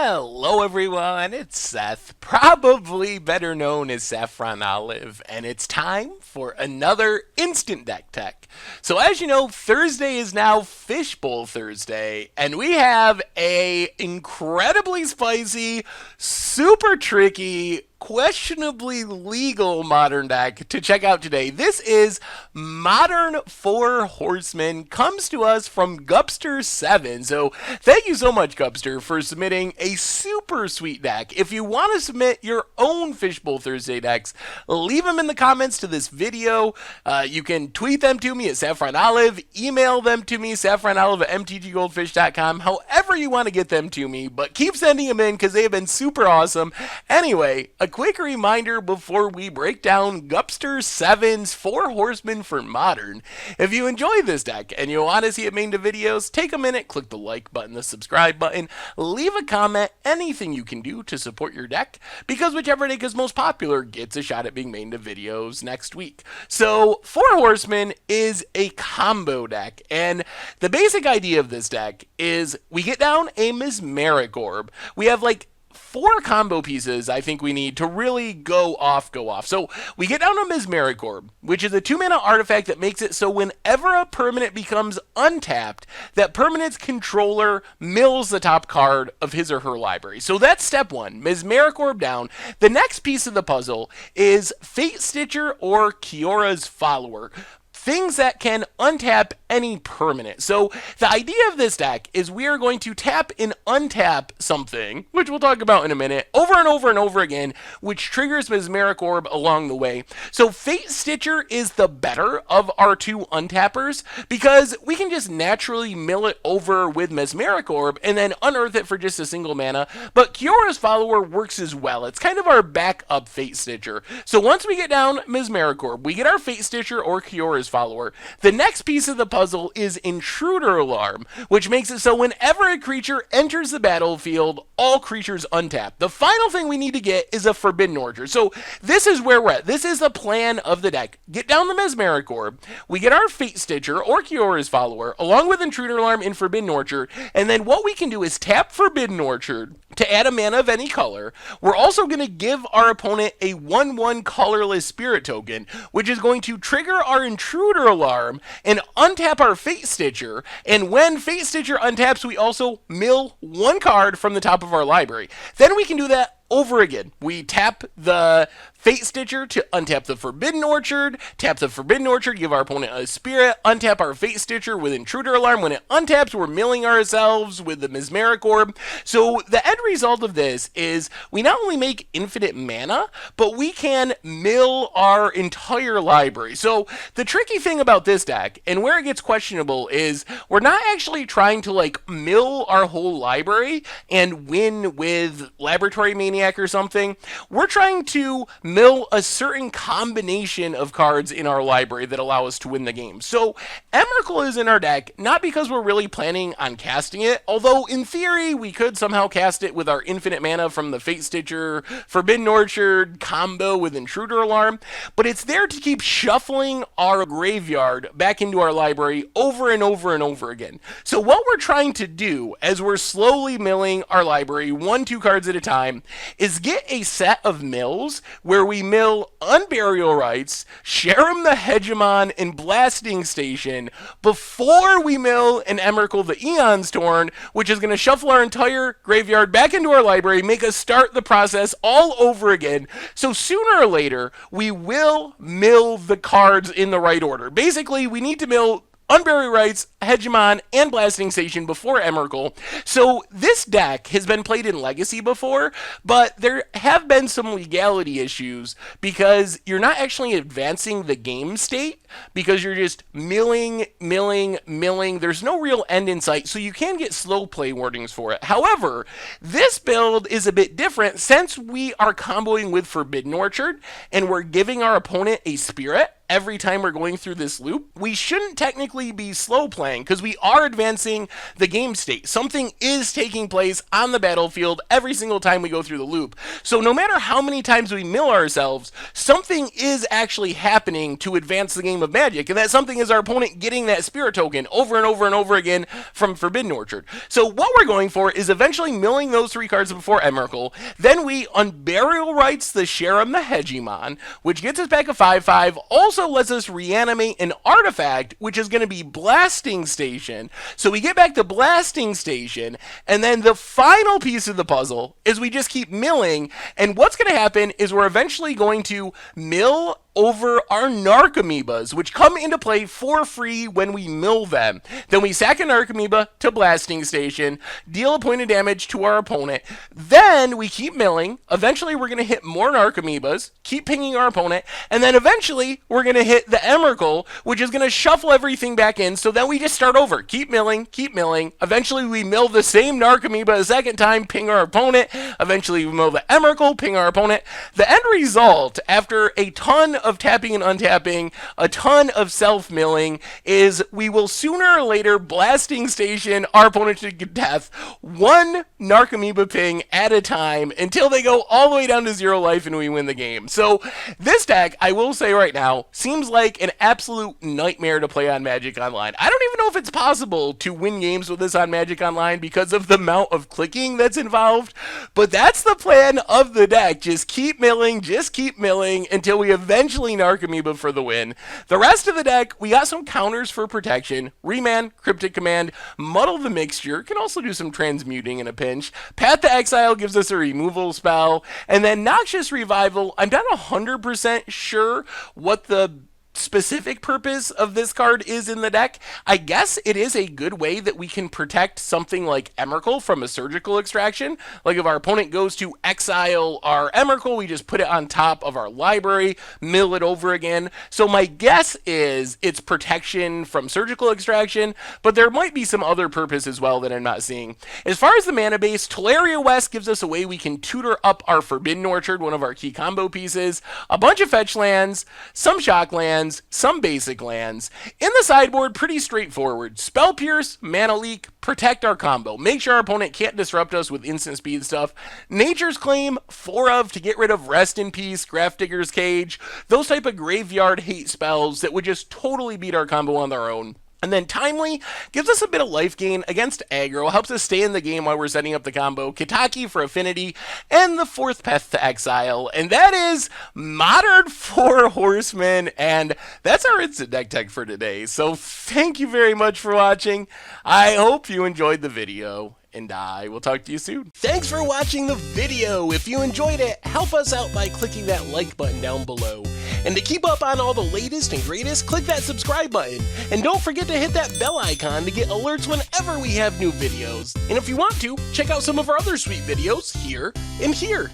Hello everyone, it's Seth, probably better known as Saffron Olive, and it's time for another Instant Deck Tech. So as you know, Thursday is now Fishbowl Thursday, and we have a incredibly spicy, super tricky, questionably legal modern deck to check out today. This is Modern Four Horsemen, comes to us from Gupster7. So thank you so much, Gupster, for submitting a super sweet deck. If you want to submit your own Fishbowl Thursday decks, leave them in the comments to this video. You can tweet them to me at Saffron Olive, email them to me, saffronolive at mtggoldfish.com, however you want to get them to me, but keep sending them in because they have been super awesome. Anyway, a quick reminder before we break down Gupster7's Four Horsemen for Modern. If you enjoy this deck and you want to see it made into videos, take a minute, click the like button, the subscribe button, leave a comment, anything you can do to support your deck, because whichever deck is most popular gets a shot at being made into videos next week. So, Four Horsemen is a combo deck, and the basic idea of this deck is we get down a Mesmeric Orb. We have like four combo pieces I think we need to really go off. So we get down a Mesmeric Orb, which is a 2-mana artifact that makes it so whenever a permanent becomes untapped, that permanent's controller mills the top card of his or her library. So that's step one, Mesmeric Orb down. The next piece of the puzzle is Fate Stitcher or Kiora's Follower. Things that can untap any permanent. So the idea of this deck is we are going to tap and untap something, which we'll talk about in a minute, over and over and over again, which triggers Mesmeric Orb along the way. So Fate Stitcher is the better of our two untappers because we can just naturally mill it over with Mesmeric Orb and then unearth it for just a single mana. But Kiora's Follower works as well. It's kind of our backup Fate Stitcher. So once we get down Mesmeric Orb, we get our Fate Stitcher or Kiora's Follower. The next piece of the puzzle is Intruder Alarm, which makes it so whenever a creature enters the battlefield, all creatures untap. The final thing we need to get is a Forbidden Orchard. So this is where we're at. This is the plan of the deck. Get down the Mesmeric Orb, we get our Fate Stitcher or Kiora's Follower, along with Intruder Alarm and Forbidden Orchard, and then what we can do is tap Forbidden Orchard to add a mana of any color. We're also going to give our opponent a 1/1 colorless spirit token, which is going to trigger our Intruder Alarm and untap our Fate Stitcher. And when Fate Stitcher untaps, we also mill one card from the top of our library. Then we can do that over again. We tap the Fate Stitcher to untap the Forbidden Orchard, tap the Forbidden Orchard, give our opponent a spirit, untap our Fate Stitcher with Intruder Alarm. When it untaps, we're milling ourselves with the Mesmeric Orb. So the end result of this is we not only make infinite mana, but we can mill our entire library. So the tricky thing about this deck, and where it gets questionable, is we're not actually trying to like mill our whole library and win with Laboratory Maniac or something. We're trying to mill a certain combination of cards in our library that allow us to win the game. So Emrakul is in our deck, not because we're really planning on casting it, although in theory we could somehow cast it with our infinite mana from the Fate Stitcher, Forbidden Orchard combo with Intruder Alarm, but it's there to keep shuffling our graveyard back into our library over and over and over again. So what we're trying to do as we're slowly milling our library 1-2 cards at a time is get a set of mills where we mill Unburial Rites, Sharam the Hegemon, and Blasting Station before we mill an Emrakul the Eon's Torn, which is going to shuffle our entire graveyard back into our library, make us start the process all over again. So sooner or later, we will mill the cards in the right order. Basically, we need to mill Unburial Rites, Hegemon, and Blasting Station before Emrakul. So this deck has been played in Legacy before, but there have been some legality issues because you're not actually advancing the game state because you're just milling. There's no real end in sight, so you can get slow play warnings for it. However, this build is a bit different since we are comboing with Forbidden Orchard and we're giving our opponent a spirit every time we're going through this loop, we shouldn't technically be slow playing because we are advancing the game state. Something is taking place on the battlefield every single time we go through the loop. So no matter how many times we mill ourselves, something is actually happening to advance the game of Magic, and that something is our opponent getting that spirit token over and over and over again from Forbidden Orchard. So what we're going for is eventually milling those 3 cards before Emrakul. Then we Unburial Rights the Sharam the Hegemon, which gets us back a 5/5, also lets us reanimate an artifact, which is going to be Blasting Station. So we get back to Blasting Station, and then the final piece of the puzzle is we just keep milling, and what's going to happen is we're eventually going to mill over our Narcomoebas, which come into play for free when we mill them. Then we sack a Narcomoeba to Blasting Station, deal a point of damage to our opponent. Then we keep milling. Eventually, we're going to hit more Narcomoebas, keep pinging our opponent, and then eventually, we're going to hit the Emrakul, which is going to shuffle everything back in, so then we just start over. Keep milling, keep milling. Eventually, we mill the same Narcomoeba a second time, ping our opponent. Eventually, we mill the Emrakul, ping our opponent. The end result, after a ton of tapping and untapping, a ton of self-milling, is we will sooner or later Blasting Station our opponent to death, 1 Narcomoeba ping at a time until they go all the way down to 0 life and we win the game. So this deck, I will say right now, seems like an absolute nightmare to play on Magic Online. I don't even know if it's possible to win games with this on Magic Online because of the amount of clicking that's involved, but that's the plan of the deck. Just keep milling until we eventually Narcomoeba for the win. The rest of the deck, we got some counters for protection. Remand, Cryptic Command, Muddle the Mixture, can also do some transmuting in a pinch. Path to Exile gives us a removal spell. And then Noxious Revival, I'm not 100% sure what the specific purpose of this card is in the deck. I guess it is a good way that we can protect something like Emrakul from a surgical extraction. Like if our opponent goes to exile our Emrakul, we just put it on top of our library, mill it over again. So my guess is it's protection from surgical extraction, but there might be some other purpose as well that I'm not seeing. As far as the mana base, Tolaria West gives us a way we can tutor up our Forbidden Orchard, one of our key combo pieces, a bunch of fetch lands, some shock lands, some basic lands. In the sideboard, pretty straightforward. Spell Pierce, Mana Leak, protect our combo. Make sure our opponent can't disrupt us with instant speed stuff. Nature's Claim, 4 of to get rid of Rest in Peace, Grafdigger's Cage, those type of graveyard hate spells that would just totally beat our combo on their own. And then Timely gives us a bit of life gain against aggro, helps us stay in the game while we're setting up the combo, Kitaki for affinity, and the 4th Path to Exile. And that is Modern Four Horsemen, and that's our Instant Deck Tech for today. So thank you very much for watching. I hope you enjoyed the video, and I will talk to you soon. Thanks for watching the video. If you enjoyed it, help us out by clicking that like button down below. And to keep up on all the latest and greatest, click that subscribe button. And don't forget to hit that bell icon to get alerts whenever we have new videos. And if you want to, check out some of our other sweet videos here and here.